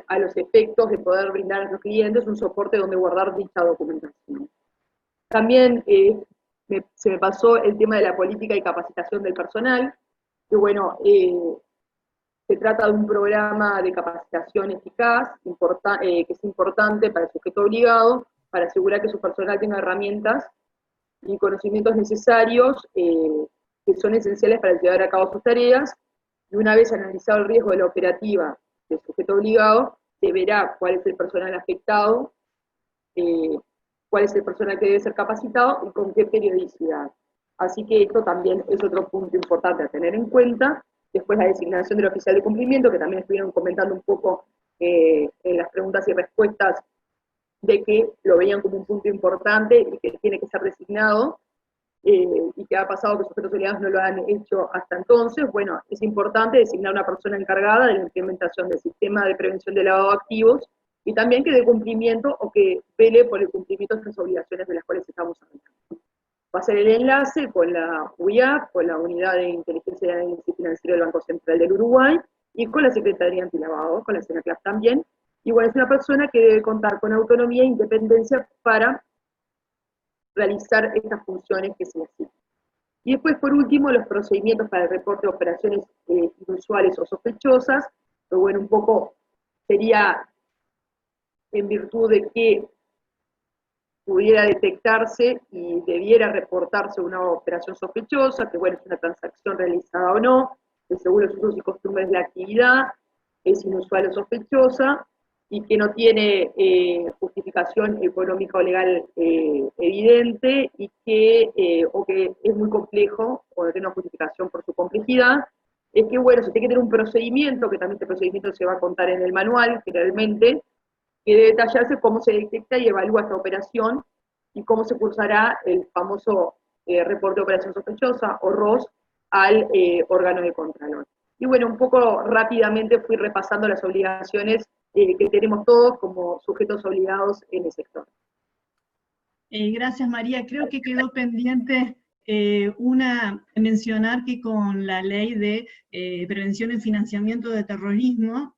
a los efectos de poder brindar a nuestros clientes un soporte donde guardar dicha documentación. También se me pasó el tema de la política y capacitación del personal, que bueno, se trata de un programa de capacitación eficaz, que es importante para el sujeto obligado, para asegurar que su personal tenga herramientas y conocimientos necesarios que son esenciales para llevar a cabo sus tareas, y una vez analizado el riesgo de la operativa del sujeto obligado, se verá cuál es el personal afectado, cuál es el personal que debe ser capacitado y con qué periodicidad. Así que esto también es otro punto importante a tener en cuenta. Después la designación del oficial de cumplimiento, que también estuvieron comentando un poco en las preguntas y respuestas, de que lo veían como un punto importante y que tiene que ser designado, y que ha pasado que sujetos obligados no lo han hecho hasta entonces. Bueno, es importante designar una persona encargada de la implementación del sistema de prevención de lavado de activos, y también que dé cumplimiento o que vele por el cumplimiento de las obligaciones de las cuales estamos hablando. Va a ser el enlace con la UIAP, con la Unidad de Inteligencia y Análisis Financiero del Banco Central del Uruguay, y con la Secretaría Antilavado, con la SENACLAF también. Y bueno, es una persona que debe contar con autonomía e independencia para realizar estas funciones que se necesitan. Y después, por último, los procedimientos para el reporte de operaciones inusuales o sospechosas, pero bueno, un poco sería en virtud de que pudiera detectarse y debiera reportarse una operación sospechosa, que bueno, es una transacción realizada o no, que según los usos y costumbres de la actividad es inusual o sospechosa, y que no tiene justificación económica o legal evidente, y que, o que es muy complejo, o no tiene una justificación por su complejidad, es que bueno, se tiene que tener un procedimiento, que también este procedimiento se va a contar en el manual, generalmente, que debe detallarse cómo se detecta y evalúa esta operación, y cómo se cursará el famoso reporte de operación sospechosa, o ROS, al órgano de Contralor. Y bueno, un poco rápidamente fui repasando las obligaciones que tenemos todos como sujetos obligados en el sector. Gracias, María. Creo que quedó pendiente mencionar que con la ley de prevención y financiamiento de terrorismo,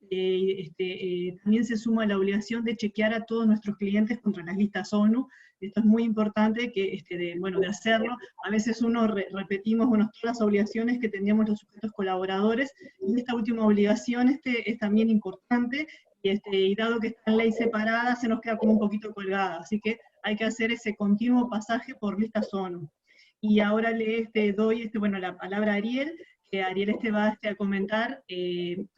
también se suma la obligación de chequear a todos nuestros clientes contra las listas ONU. Esto es muy importante que, de hacerlo. A veces repetimos todas las obligaciones que teníamos los sujetos colaboradores, y esta última obligación es también importante, y dado que está en ley separada, se nos queda como un poquito colgada, así que hay que hacer ese continuo pasaje por listas ONU. Y ahora le doy la palabra a Ariel, que Ariel va a comentar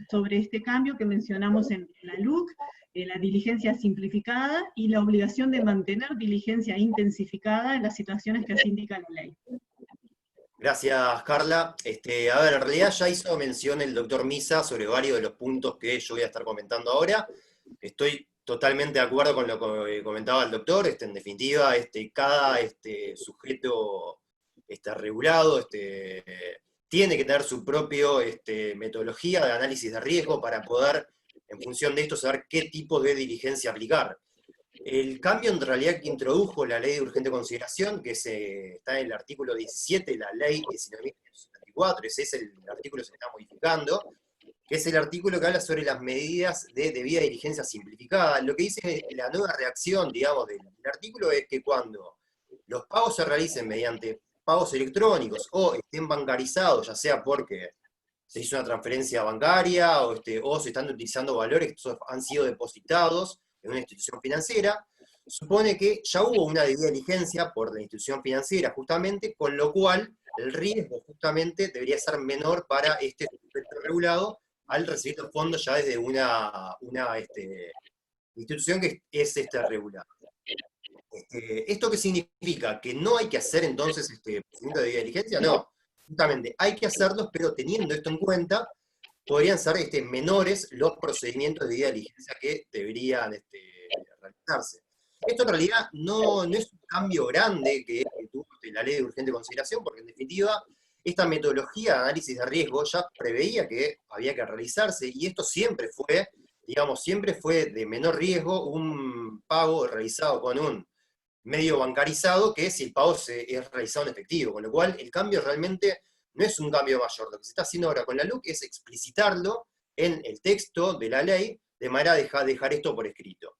sobre este cambio que mencionamos en la LUC, la diligencia simplificada y la obligación de mantener diligencia intensificada en las situaciones que así indica la ley. Gracias, Carla. A ver, en realidad ya hizo mención el doctor Misa sobre varios de los puntos que yo voy a estar comentando ahora. Estoy totalmente de acuerdo con lo que comentaba el doctor. En definitiva, cada sujeto regulado tiene que tener su propia metodología de análisis de riesgo para poder, en función de esto, saber qué tipo de diligencia aplicar. El cambio en realidad que introdujo la ley de urgente consideración, que está en el artículo 17 de la ley 19.174, ese es el artículo que se está modificando, que es el artículo que habla sobre las medidas de debida diligencia simplificada. Lo que dice la nueva redacción, digamos, del artículo es que cuando los pagos se realicen mediante pagos electrónicos o estén bancarizados, ya sea porque se hizo una transferencia bancaria o se están utilizando valores que han sido depositados en una institución financiera, supone que ya hubo una debida diligencia por la institución financiera, justamente, con lo cual el riesgo justamente debería ser menor para este sujeto regulado al recibir los fondos ya desde una institución que es regulada. ¿Esto qué significa? ¿Que no hay que hacer entonces procedimiento de debida diligencia? No, justamente hay que hacerlos, pero teniendo esto en cuenta, podrían ser menores los procedimientos de debida diligencia que deberían realizarse. Esto en realidad no es un cambio grande que tuvo la ley de urgente consideración, porque en definitiva esta metodología de análisis de riesgo ya preveía que había que realizarse, y esto siempre fue, digamos, siempre fue de menor riesgo un pago realizado con un medio bancarizado que si el pago es realizado en efectivo, con lo cual el cambio realmente no es un cambio mayor. Lo que se está haciendo ahora con la LUC es explicitarlo en el texto de la ley, de manera a dejar esto por escrito.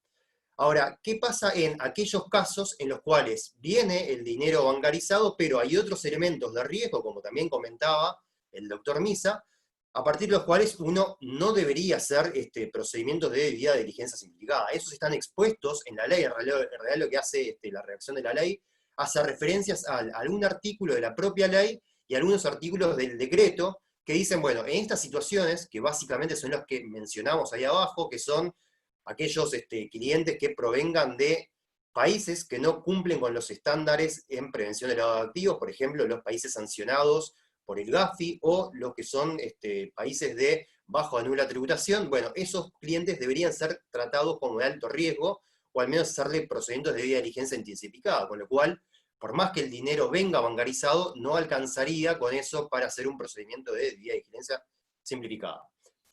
Ahora, ¿qué pasa en aquellos casos en los cuales viene el dinero bancarizado, pero hay otros elementos de riesgo, como también comentaba el doctor Misa, a partir de los cuales uno no debería hacer procedimientos de debida diligencia simplificada? Esos están expuestos en la ley. En realidad lo que hace la redacción de la ley hace referencias a algún artículo de la propia ley y a algunos artículos del decreto que dicen, bueno, en estas situaciones, que básicamente son las que mencionamos ahí abajo, que son aquellos clientes que provengan de países que no cumplen con los estándares en prevención de lavado de activos, por ejemplo, los países sancionados por el GAFI, o los que son países de bajo o nula tributación. Bueno, esos clientes deberían ser tratados como de alto riesgo, o al menos hacerle procedimientos de debida diligencia intensificada, con lo cual, por más que el dinero venga bancarizado, no alcanzaría con eso para hacer un procedimiento de debida diligencia simplificada.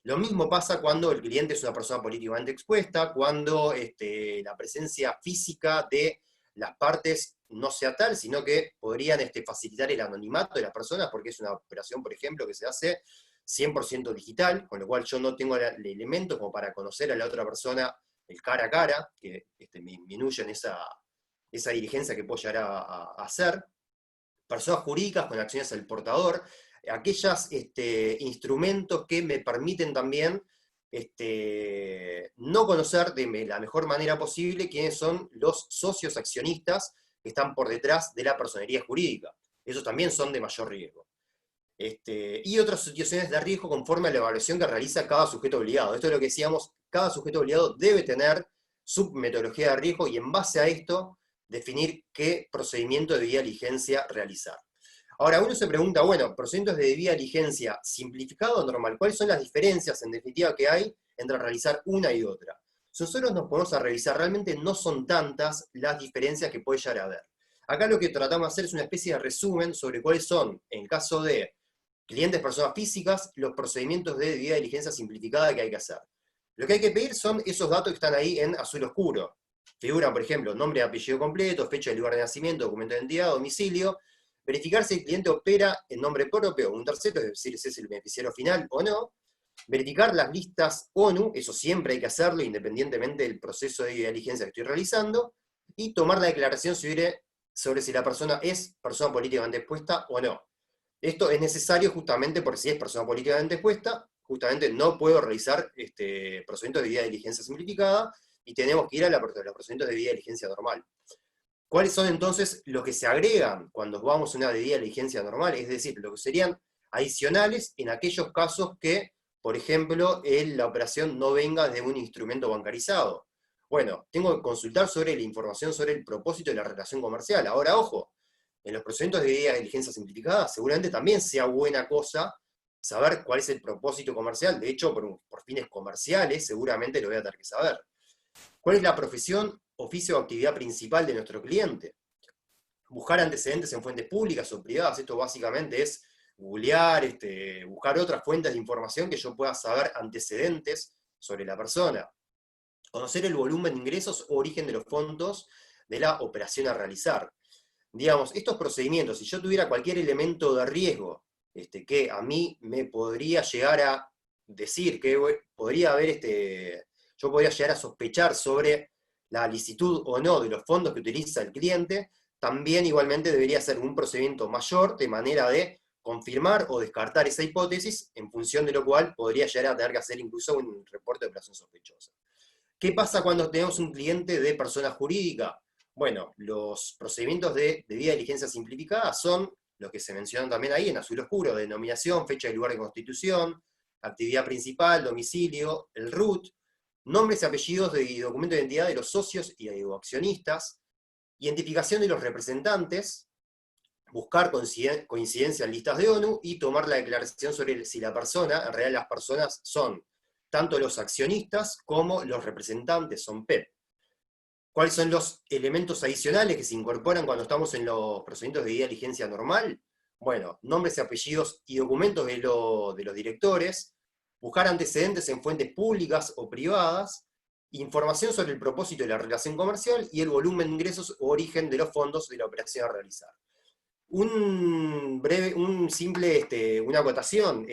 Lo mismo pasa cuando el cliente es una persona políticamente expuesta, cuando la presencia física de las partes no sea tal, sino que podrían facilitar el anonimato de las personas, porque es una operación, por ejemplo, que se hace 100% digital, con lo cual yo no tengo el elemento como para conocer a la otra persona el cara a cara, que me disminuyen esa diligencia que puedo llegar a hacer. Personas jurídicas con acciones al portador, aquellos instrumentos que me permiten también no conocer de la mejor manera posible quiénes son los socios accionistas que están por detrás de la personería jurídica. Esos también son de mayor riesgo. Y otras situaciones de riesgo conforme a la evaluación que realiza cada sujeto obligado. Esto es lo que decíamos, cada sujeto obligado debe tener su metodología de riesgo y en base a esto definir qué procedimiento de debida diligencia realizar. Ahora, uno se pregunta, bueno, procedimientos de debida diligencia simplificado o normal, ¿cuáles son las diferencias en definitiva que hay entre realizar una y otra? Si nosotros nos ponemos a revisar, realmente no son tantas las diferencias que puede llegar a haber. Acá lo que tratamos de hacer es una especie de resumen sobre cuáles son, en el caso de clientes personas físicas, los procedimientos de debida diligencia simplificada que hay que hacer. Lo que hay que pedir son esos datos que están ahí en azul oscuro. Figuran, por ejemplo, nombre y apellido completo, fecha de lugar de nacimiento, documento de identidad, domicilio. Verificar si el cliente opera en nombre propio o un tercero, es decir, si es el beneficiario final o no. Verificar las listas ONU, eso siempre hay que hacerlo, independientemente del proceso de diligencia que estoy realizando. Y tomar la declaración sobre si la persona es persona políticamente expuesta o no. Esto es necesario justamente porque si es persona políticamente expuesta, justamente no puedo realizar procedimientos de debida diligencia simplificada, y tenemos que ir a los procedimientos de debida diligencia normal. ¿Cuáles son entonces los que se agregan cuando vamos a una debida diligencia normal? Es decir, lo que serían adicionales en aquellos casos que, por ejemplo, la operación no venga de un instrumento bancarizado. Bueno, tengo que consultar sobre la información sobre el propósito de la relación comercial. Ahora, ojo, en los procedimientos de debida diligencia simplificada seguramente también sea buena cosa saber cuál es el propósito comercial. De hecho, por fines comerciales seguramente lo voy a tener que saber. ¿Cuál es la profesión, oficio o actividad principal de nuestro cliente? Buscar antecedentes en fuentes públicas o privadas. Esto básicamente es googlear, buscar otras fuentes de información que yo pueda saber antecedentes sobre la persona. Conocer el volumen de ingresos o origen de los fondos de la operación a realizar. Digamos, estos procedimientos, si yo tuviera cualquier elemento de riesgo que a mí me podría llegar a decir que podría haber yo podría llegar a sospechar sobre la licitud o no de los fondos que utiliza el cliente, también igualmente debería ser un procedimiento mayor, de manera de confirmar o descartar esa hipótesis, en función de lo cual podría llegar a tener que hacer incluso un reporte de operación sospechosa. ¿Qué pasa cuando tenemos un cliente de persona jurídica? Bueno, los procedimientos de debida diligencia simplificada son los que se mencionan también ahí en azul oscuro: denominación, fecha y lugar de constitución, actividad principal, domicilio, el RUT, nombres y apellidos y documento de identidad de los socios y accionistas, identificación de los representantes, buscar coincidencia en listas de ONU y tomar la declaración sobre si la persona, en realidad las personas son tanto los accionistas como los representantes, son PEP. ¿Cuáles son los elementos adicionales que se incorporan cuando estamos en los procedimientos de debida diligencia normal? Bueno, nombres y apellidos y documentos de los directores, buscar antecedentes en fuentes públicas o privadas, información sobre el propósito de la relación comercial y el volumen de ingresos o origen de los fondos de la operación a realizar. Una acotación.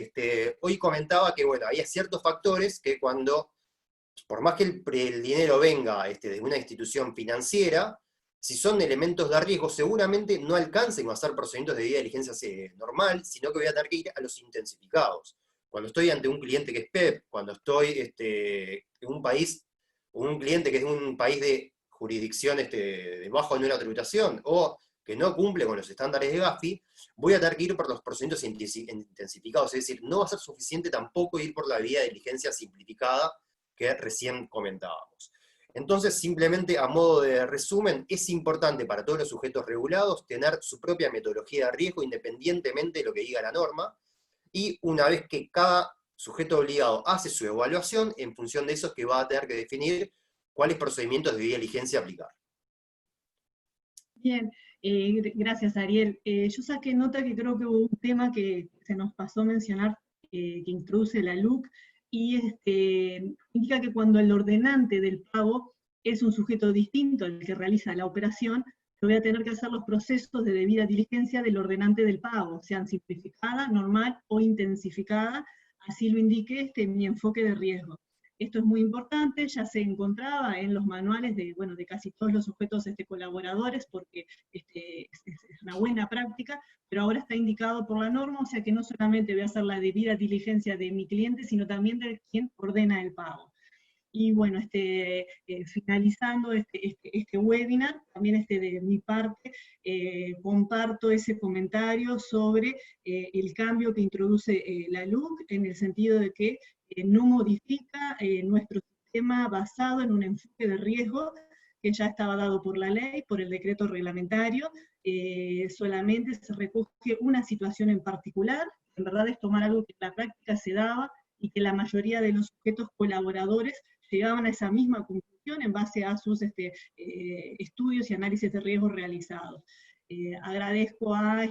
Hoy comentaba que, bueno, había ciertos factores que cuando, por más que el dinero venga de una institución financiera, si son elementos de riesgo, seguramente no alcancen a hacer procedimientos de debida diligencia normal, sino que voy a tener que ir a los intensificados. Cuando estoy ante un cliente que es PEP, cuando estoy en un país, o un cliente que es de un país de jurisdicción de bajo nivel de tributación, o que no cumple con los estándares de Gafi, voy a tener que ir por los procedimientos intensificados. Es decir, no va a ser suficiente tampoco ir por la vía de diligencia simplificada que recién comentábamos. Entonces, simplemente a modo de resumen, es importante para todos los sujetos regulados tener su propia metodología de riesgo independientemente de lo que diga la norma, y una vez que cada sujeto obligado hace su evaluación, en función de eso es que va a tener que definir cuáles procedimientos de debida diligencia aplicar. Bien, gracias Ariel. Yo saqué nota que creo que hubo un tema que se nos pasó a mencionar, que introduce la LUC, y indica que cuando el ordenante del pago es un sujeto distinto al que realiza la operación, yo voy a tener que hacer los procesos de debida diligencia del ordenante del pago, sean simplificada, normal o intensificada, así lo indique mi enfoque de riesgo. Esto es muy importante, ya se encontraba en los manuales de casi todos los sujetos colaboradores, porque es una buena práctica, pero ahora está indicado por la norma, o sea que no solamente voy a hacer la debida diligencia de mi cliente, sino también de quien ordena el pago. Y bueno, finalizando este webinar, también de mi parte, comparto ese comentario sobre el cambio que introduce la LUC, en el sentido de que no modifica nuestro sistema basado en un enfoque de riesgo que ya estaba dado por la ley, por el decreto reglamentario. Solamente se recoge una situación en particular. En verdad es tomar algo que en la práctica se daba y que la mayoría de los sujetos colaboradores llegaban a esa misma conclusión en base a sus estudios y análisis de riesgos realizados. Agradezco a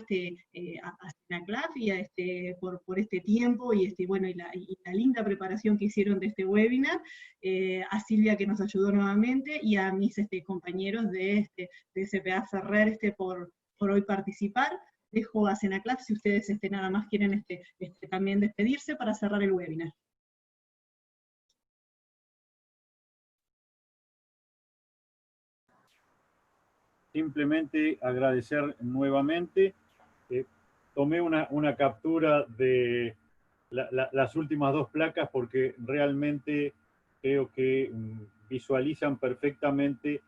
SENACLAF y por este tiempo y, y la linda preparación que hicieron de este webinar, a Silvia que nos ayudó nuevamente, y a mis compañeros de SPA Ferrer por hoy participar. Dejo a SENACLAF si ustedes nada más quieren también despedirse para cerrar el webinar. Simplemente agradecer nuevamente. Tomé una captura de las últimas dos placas porque realmente creo que visualizan perfectamente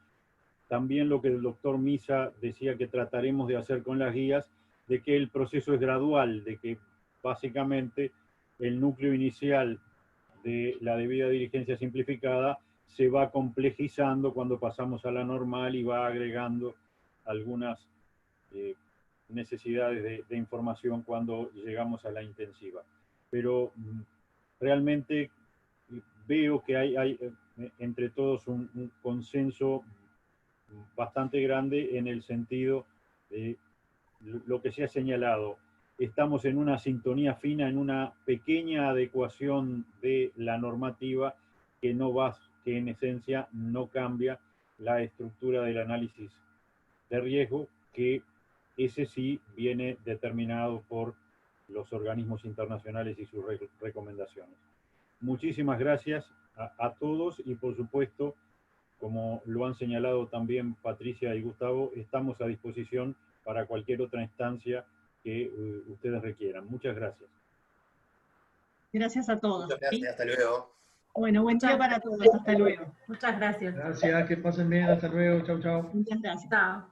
también lo que el doctor Misa decía que trataremos de hacer con las guías, de que el proceso es gradual, de que básicamente el núcleo inicial de la debida diligencia simplificada se va complejizando cuando pasamos a la normal y va agregando algunas necesidades de información cuando llegamos a la intensiva. Pero realmente veo que hay entre todos un consenso bastante grande en el sentido de lo que se ha señalado. Estamos en una sintonía fina, en una pequeña adecuación de la normativa que en esencia no cambia la estructura del análisis de riesgo, que ese sí viene determinado por los organismos internacionales y sus recomendaciones. Muchísimas gracias a todos y por supuesto, como lo han señalado también Patricia y Gustavo, estamos a disposición para cualquier otra instancia que ustedes requieran. Muchas gracias. Gracias a todos. Muchas gracias, hasta luego. Bueno, buen día para todos. Hasta luego. Muchas gracias. Gracias, que pasen bien, hasta luego, chau, chau. Muchas gracias. Chao.